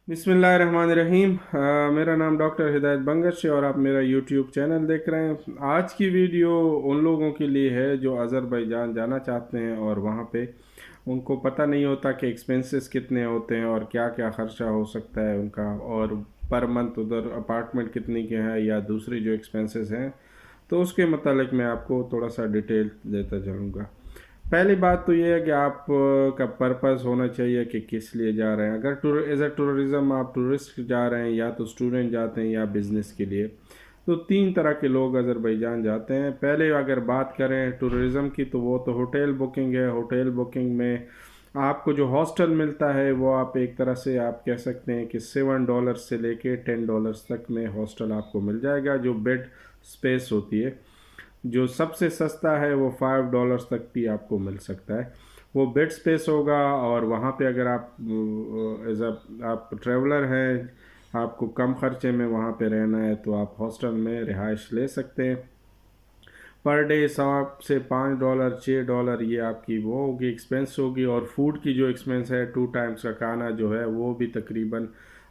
बिस्मिल्लाहिर्रहमानिर्रहीम। मेरा नाम डॉक्टर हिदायत बंगश है और आप मेरा यूट्यूब चैनल देख रहे हैं। आज की वीडियो उन लोगों के लिए है जो अज़रबैजान जाना चाहते हैं और वहाँ पे उनको पता नहीं होता कि एक्सपेंसेस कितने होते हैं और क्या क्या ख़र्चा हो सकता है उनका, और पर मंथ उधर अपार्टमेंट कितने के हैं या दूसरी जो एक्सपेंसेस हैं। तो उसके मतलब मैं आपको थोड़ा सा डिटेल देता चलूँगा। पहली बात तो ये है कि आप का पर्पस होना चाहिए कि किस लिए जा रहे हैं। अगर टूर एज अ टूरिज़्म आप टूरिस्ट जा रहे हैं या तो स्टूडेंट जाते हैं या बिज़नेस के लिए, तो तीन तरह के लोग अज़रबैजान जाते हैं। पहले अगर बात करें टूरिज़्म की तो वो तो होटल बुकिंग है। होटल बुकिंग में आपको जो हॉस्टल मिलता है वो आप एक तरह से आप कह सकते हैं कि $7 से लेके $10 तक में हॉस्टल आपको मिल जाएगा, जो बेड स्पेस होती है। जो सबसे सस्ता है वो $5 तक भी आपको मिल सकता है, वो बेड स्पेस होगा। और वहाँ पे अगर आप एज अ आप ट्रैवलर हैं, आपको कम खर्चे में वहाँ पे रहना है, तो आप हॉस्टल में रिहाइश ले सकते हैं। पर डे 100 से $5 $6 ये आपकी वो होगी एक्सपेंस होगी। और फूड की जो एक्सपेंस है 2 टाइम्स का खाना जो है वो भी तकरीबन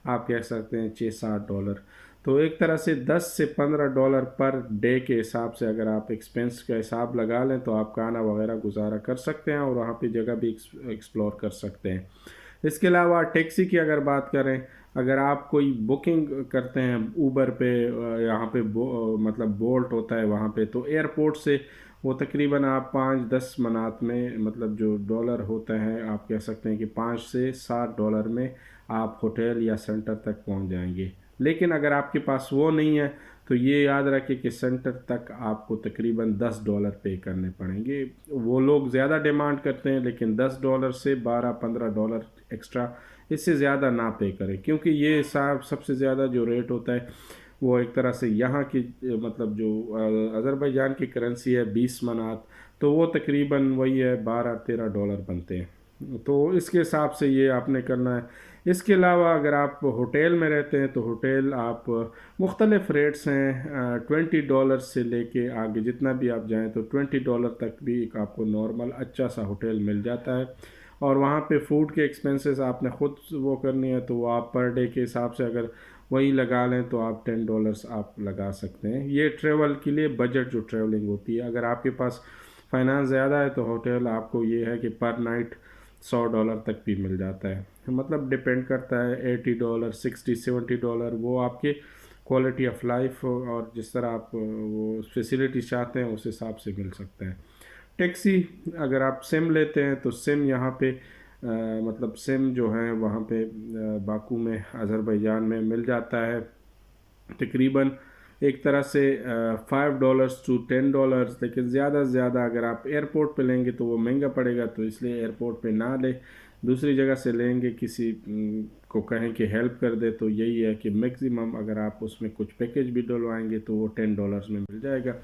आप कह सकते हैं $6-7। तो एक तरह से $10 से $15 पर डे के हिसाब से अगर आप एक्सपेंस का हिसाब लगा लें तो आप खाना वगैरह गुजारा कर सकते हैं और वहाँ पे जगह भी एक्सप्लोर कर सकते हैं। इसके अलावा टैक्सी की अगर बात करें, अगर आप कोई बुकिंग करते हैं ऊबर पे, यहाँ पे मतलब बोल्ट होता है वहाँ पे, तो एयरपोर्ट से वो तकरीबन आप 5-10 मनात में, मतलब जो डॉलर होते हैं आप कह सकते हैं कि $5 से $7 में आप होटल या सेंटर तक पहुँच जाएंगे। लेकिन अगर आपके पास वो नहीं है तो ये याद रखें कि सेंटर तक आपको तकरीबन $10 पे करने पड़ेंगे। वो लोग ज़्यादा डिमांड करते हैं, लेकिन $10 से $12-15 एक्स्ट्रा, इससे ज़्यादा ना पे करें, क्योंकि ये साहब सबसे ज़्यादा जो रेट होता है वो एक तरह से यहाँ की मतलब जो अज़रबैजान की करेंसी है 20 मनात, तो वो तकरीबन वही है $12-13 बनते हैं। तो इसके हिसाब से ये आपने करना है। इसके अलावा अगर आप होटल में रहते हैं तो होटल आप मुख्तलिफ़ रेट्स हैं, $20 से लेके आगे जितना भी आप जाएं तो $20 तक भी एक आपको नॉर्मल अच्छा सा होटल मिल जाता है। और वहाँ पे फूड के एक्सपेंसेस आपने ख़ुद वो करनी है, तो वो आप पर डे के हिसाब से अगर वही लगा लें तो आप $10 आप लगा सकते हैं। ये ट्रेवल के लिए बजट जो ट्रेवलिंग होती है, अगर आपके पास फाइनेंस ज़्यादा है तो होटल आपको ये है कि पर नाइट $100 तक भी मिल जाता है। मतलब डिपेंड करता है, $80 $60 $70 वो आपके क्वालिटी ऑफ लाइफ और जिस तरह आप वो फैसिलिटी चाहते हैं उस हिसाब से मिल सकता है। टैक्सी अगर आप सिम लेते हैं तो सिम यहाँ पे मतलब सिम जो है वहाँ पे बाकू में अज़रबैजान में मिल जाता है तकरीबन एक तरह से $5 to $10। लेकिन ज़्यादा से ज़्यादा अगर आप एयरपोर्ट पे लेंगे तो वो महंगा पड़ेगा, तो इसलिए एयरपोर्ट पे ना ले, दूसरी जगह से लेंगे, किसी को कहें कि हेल्प कर दे, तो यही है कि मैक्सिमम अगर आप उसमें कुछ पैकेज भी डलवाएंगे तो वो $10 में मिल जाएगा।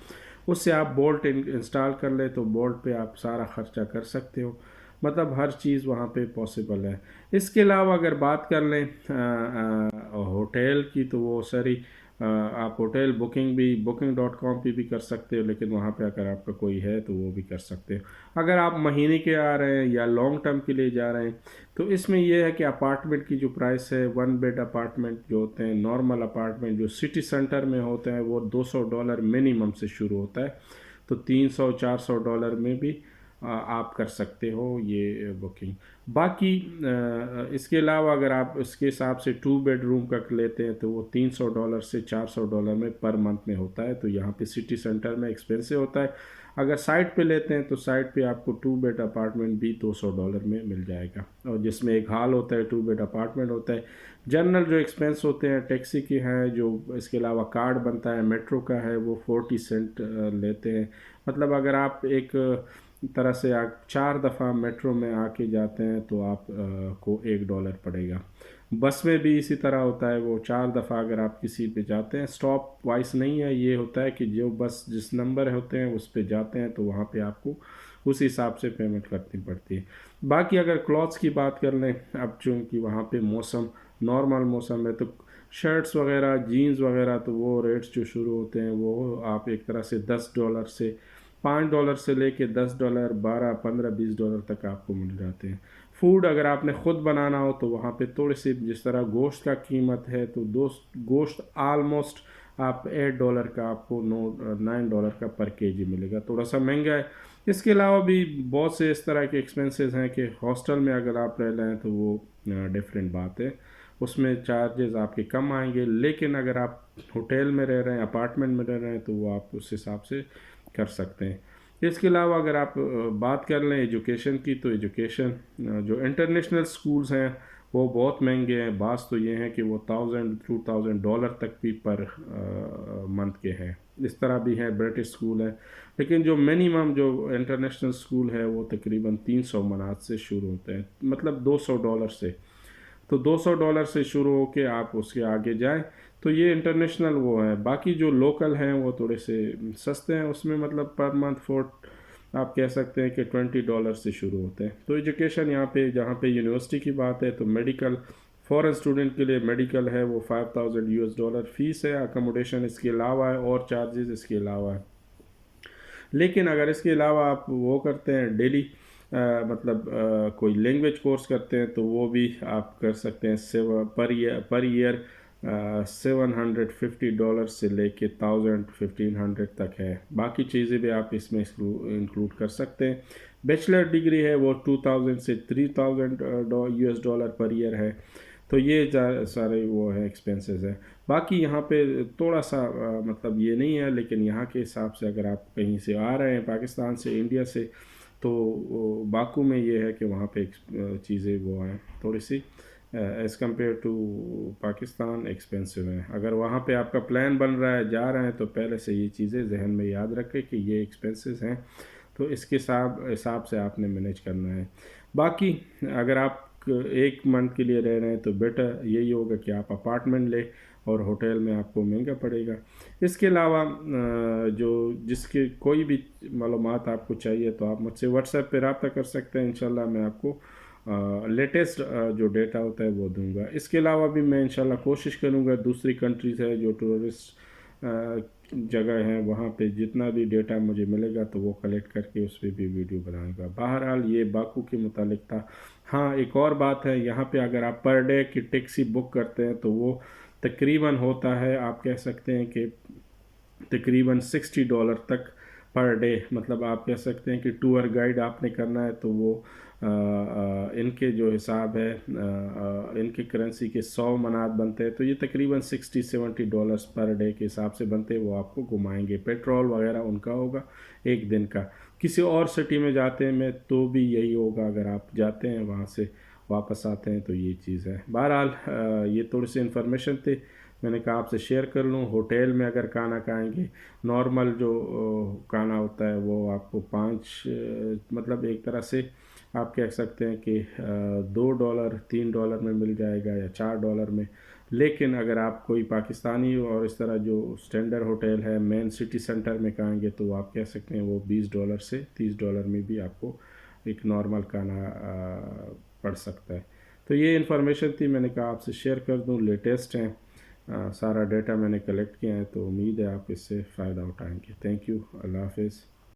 उससे आप बोल्ट इंस्टॉल कर ले तो बोल्ट पे आप सारा ख़र्चा कर सकते हो। मतलब हर चीज़ वहाँ पे पॉसिबल है। इसके अलावा अगर बात कर लें होटल की, तो वो सारी आप होटल बुकिंग भी booking.com पे भी कर सकते हो, लेकिन वहाँ पे अगर आपका कोई है तो वो भी कर सकते हो। अगर आप महीने के आ रहे हैं या लॉन्ग टर्म के लिए जा रहे हैं तो इसमें यह है कि अपार्टमेंट की जो प्राइस है, 1 बेड अपार्टमेंट जो होते हैं, नॉर्मल अपार्टमेंट जो सिटी सेंटर में होते हैं, वो $200 मिनिमम से शुरू होता है। तो $300-400 में भी आप कर सकते हो ये बुकिंग। बाकी इसके अलावा अगर आप इसके हिसाब से 2 बेडरूम का लेते हैं तो वो $300 से $400 में पर मंथ में होता है। तो यहाँ पे सिटी सेंटर में एक्सपेंसिव होता है। अगर साइट पे लेते हैं तो साइट पे आपको 2 बेड अपार्टमेंट भी $200 में मिल जाएगा, और जिसमें एक हॉल होता है, 2 बेड अपार्टमेंट होता है। जनरल जो एक्सपेंस होते हैं टैक्सी के हैं, जो इसके अलावा कार्ड बनता है मेट्रो का है, वो 40 सेंट लेते हैं। मतलब अगर आप एक तरह से आप 4 दफ़ा मेट्रो में आके जाते हैं तो आप को $1 पड़ेगा। बस में भी इसी तरह होता है, वो 4 दफ़ा अगर आप किसी पे जाते हैं, स्टॉप वाइस नहीं है, ये होता है कि जो बस जिस नंबर होते हैं उस पे जाते हैं तो वहाँ पे आपको उस हिसाब से पेमेंट करनी पड़ती है। बाकी अगर क्लॉथ्स की बात कर लें, अब चूँकि वहाँ पे मौसम नॉर्मल मौसम है, तो शर्ट्स वगैरह जीन्स वगैरह तो वो रेट्स जो शुरू होते हैं वो आप एक तरह से $10 से $5 से लेके $10 12 15 $20 तक आपको मिल जाते हैं। फूड अगर आपने ख़ुद बनाना हो तो वहाँ पे थोड़े से, जिस तरह गोश्त का कीमत है तो गोश्त आलमोस्ट आप $8 का आपको $9 का पर केजी मिलेगा, थोड़ा सा महंगा है। इसके अलावा भी बहुत से इस तरह के एक्सपेंसेस हैं कि हॉस्टल में अगर आप रह रहे हैं तो वो डिफरेंट बात है, उसमें चार्जेस आपके कम आएंगे। लेकिन अगर आप होटल में रह रहे हैं, अपार्टमेंट में रह रहे हैं, तो वो आप उस हिसाब से कर सकते हैं। इसके अलावा अगर आप बात कर लें एजुकेशन की, तो एजुकेशन जो इंटरनेशनल स्कूल्स हैं वो बहुत महंगे हैं। बात तो ये है कि वो $1,000-2,000 तक भी पर मंथ के हैं। इस तरह भी हैं, ब्रिटिश स्कूल है, लेकिन जो मिनिमम जो इंटरनेशनल स्कूल है वो तकरीबन 300 मनात से शुरू होते हैं, मतलब $200 से। तो $200 से शुरू होके आप उसके आगे जाएं तो ये इंटरनेशनल वो है। बाकी जो लोकल हैं वो थोड़े से सस्ते हैं, उसमें मतलब पर मंथ आप कह सकते हैं कि $20 से शुरू होते हैं। तो एजुकेशन यहाँ पे, जहाँ पे यूनिवर्सिटी की बात है, तो मेडिकल फॉरेन स्टूडेंट के लिए मेडिकल है वो $5,000 फ़ीस है, अकोमोडेशन इसके अलावा है और चार्जेस इसके अलावा है। लेकिन अगर इसके अलावा आप वो करते हैं डेली मतलब कोई लैंग्वेज कोर्स करते हैं तो वो भी आप कर सकते हैं। पर ईयर $750 से लेके 1000-1500 तक है। बाकी चीज़ें भी आप इसमें इंक्लूड कर सकते हैं। बैचलर डिग्री है वो 2000 से 3000 US डॉलर पर ईयर है। तो ये सारे वो है एक्सपेंसेस है। बाकी यहाँ पे थोड़ा सा मतलब ये नहीं है, लेकिन यहाँ के हिसाब से अगर आप कहीं से आ रहे हैं पाकिस्तान से, इंडिया से, तो बाकू में ये है कि वहाँ पे चीज़ें वो हैं थोड़ी सी as compare to Pakistan expensive हैं। अगर वहाँ पे आपका प्लान बन रहा है, जा रहे हैं, तो पहले से ये चीज़ें जहन में याद रखें कि ये एक्सपेंसेस हैं, तो इसके हिसाब से आपने मैनेज करना है। बाकी अगर आप एक मंथ के लिए रह रहे हैं तो बेटर यही होगा कि आप अपार्टमेंट लें, और होटल में आपको महंगा पड़ेगा। इसके अलावा जो जिसके कोई भी मालूमात आपको चाहिए तो आप मुझसे व्हाट्सएप पे रब्ता कर सकते हैं। इंशाल्लाह मैं आपको लेटेस्ट जो डेटा होता है वो दूंगा। इसके अलावा भी मैं इंशाल्लाह कोशिश करूंगा दूसरी कंट्रीज़ है जो टूरिस्ट जगह हैं वहाँ पे जितना भी डेटा मुझे मिलेगा तो वो कलेक्ट करके उस पर भी वीडियो बनाऊंगा। बहरहाल ये बाकू के मुतालिक था। हाँ, एक और बात है, यहाँ पे अगर आप पर डे की टैक्सी बुक करते हैं तो वो तकरीबन होता है, आप कह सकते हैं कि तकरीबन $60 तक पर डे। मतलब आप कह सकते हैं कि टूर गाइड आपने करना है तो वो इनके जो हिसाब है इनकी करेंसी के 100 मनात बनते हैं, तो ये तकरीबन $60-70 पर डे के हिसाब से बनते हैं। वो आपको घुमाएंगे, पेट्रोल वगैरह उनका होगा एक दिन का। किसी और सिटी में जाते हैं मैं तो भी यही होगा, अगर आप जाते हैं वहाँ से वापस आते हैं तो ये चीज़ है। बहरहाल ये थोड़ी सी इन्फॉर्मेशन थी, मैंने कहा आपसे शेयर कर लूँ। होटल में अगर खाना खाएंगे, नॉर्मल जो खाना होता है वो आपको 5 मतलब एक तरह से आप कह सकते हैं कि $2 $3 में मिल जाएगा या $4 में। लेकिन अगर आप कोई पाकिस्तानी और इस तरह जो स्टैंडर्ड होटल है मेन सिटी सेंटर में खाएंगे तो आप कह सकते हैं वो $20 से $30 में भी आपको एक नॉर्मल खाना पड़ सकता है। तो ये इन्फॉर्मेशन थी, मैंने कहा आपसे शेयर कर दूं। लेटेस्ट हैं, सारा डेटा मैंने कलेक्ट किया है, तो उम्मीद है आप इससे फ़ायदा उठाएंगे। थैंक यू, अल्लाह हाफिज़।